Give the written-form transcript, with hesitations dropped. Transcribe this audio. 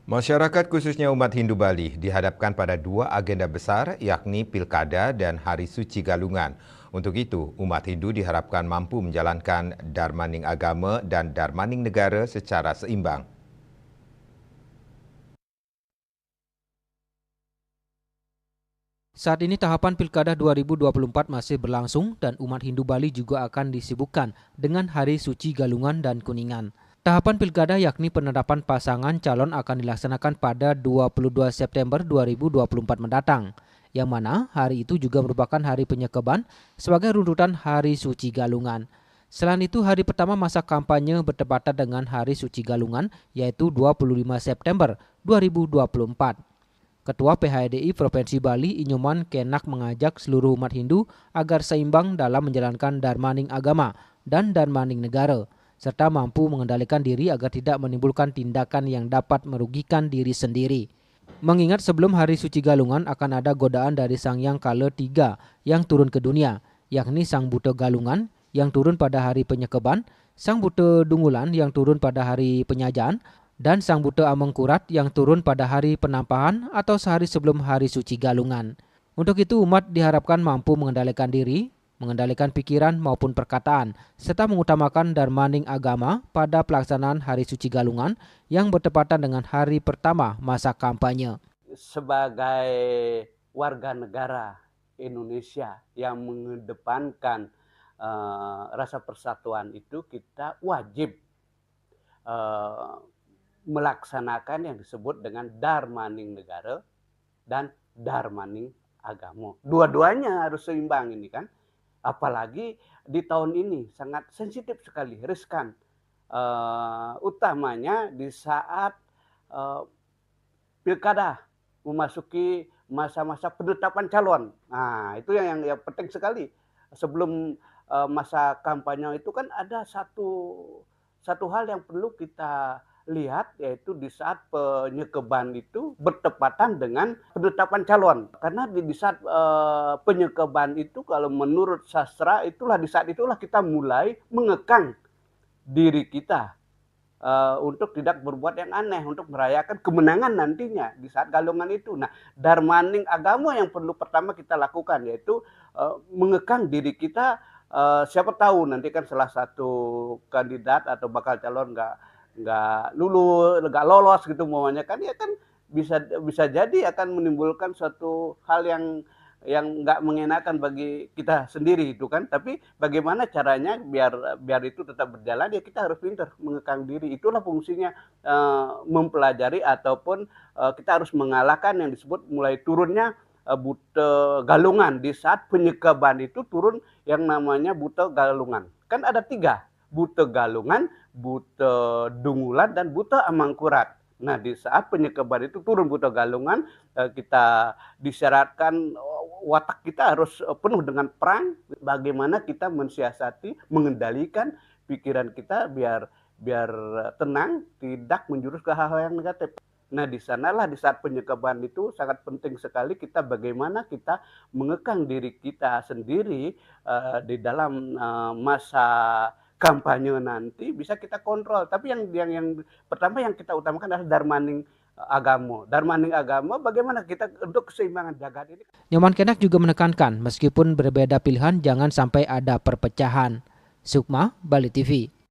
Masyarakat khususnya umat Hindu Bali dihadapkan pada dua agenda besar yakni Pilkada dan Hari Suci Galungan. Untuk itu, umat Hindu diharapkan mampu menjalankan Darmaning Agama dan Darmaning Negara secara seimbang. Saat ini tahapan Pilkada 2024 masih berlangsung dan umat Hindu Bali juga akan disibukkan dengan Hari Suci Galungan dan Kuningan. Tahapan Pilkada yakni penetapan pasangan calon akan dilaksanakan pada 22 September 2024 mendatang, yang mana hari itu juga merupakan hari penyekeban sebagai runtutan Hari Suci Galungan. Selain itu, hari pertama masa kampanye bertepatan dengan Hari Suci Galungan, yaitu 25 September 2024. Ketua PHDI Provinsi Bali, Inyoman Kenak mengajak seluruh umat Hindu agar seimbang dalam menjalankan Darmaning Agama dan Darmaning Negara, serta mampu mengendalikan diri agar tidak menimbulkan tindakan yang dapat merugikan diri sendiri. Mengingat sebelum Hari Suci Galungan akan ada godaan dari Sang Hyang Kala III yang turun ke dunia, yakni Sang Buta Galungan yang turun pada hari penyekeban, Sang Buta Dungulan yang turun pada hari penyajian, dan Sang Buta Amengkurat yang turun pada hari penampahan atau sehari sebelum Hari Suci Galungan. Untuk itu umat diharapkan mampu mengendalikan diri, mengendalikan pikiran maupun perkataan, serta mengutamakan Darmaning Agama pada pelaksanaan Hari Suci Galungan yang bertepatan dengan hari pertama masa kampanye. Sebagai warga negara Indonesia yang mengedepankan rasa persatuan itu, kita wajib melaksanakan yang disebut dengan Darmaning Negara dan Darmaning Agama. Dua-duanya harus seimbang ini kan. Apalagi di tahun ini sangat sensitif sekali, riskan. Utamanya di saat Pilkada memasuki masa-masa penetapan calon. Nah, itu yang penting sekali. Sebelum masa kampanye itu kan ada satu hal yang perlu kita lihat, yaitu di saat penyekeban itu bertepatan dengan penetapan calon. Karena di saat penyekeban itu, kalau menurut sastra itulah di saat itulah kita mulai mengekang diri kita untuk tidak berbuat yang aneh, untuk merayakan kemenangan nantinya di saat galungan itu. Nah, Darmaning Agama yang perlu pertama kita lakukan, yaitu mengekang diri kita. Siapa tahu nanti kan salah satu kandidat atau bakal calon nggak lolos gitu maunya kan, ya kan bisa jadi akan menimbulkan suatu hal yang nggak mengenakan bagi kita sendiri itu kan. Tapi bagaimana caranya biar itu tetap berjalan, ya kita harus pintar mengekang diri. Itulah fungsinya mempelajari ataupun kita harus mengalahkan yang disebut mulai turunnya Buta Galungan. Di saat penyekeban itu turun yang namanya Buta Galungan. Kan ada 3, Buta Galungan, Buta Dungulan, dan Buta Amengkurat. Nah, di saat penyekeban itu turun Buta Galungan, kita disyaratkan watak kita harus penuh dengan perang. Bagaimana kita mensiasati, mengendalikan pikiran kita biar tenang, tidak menjurus ke hal-hal yang negatif. Nah, di sanalah di saat penyekeban itu sangat penting sekali kita bagaimana kita mengekang diri kita sendiri di dalam masa kampanye nanti bisa kita kontrol. Tapi yang pertama yang kita utamakan adalah Darmaning Agama. Darmaning Agama bagaimana kita untuk keseimbangan jagat ini. Nyoman Kenak juga menekankan meskipun berbeda pilihan jangan sampai ada perpecahan. Sukma, Bali TV.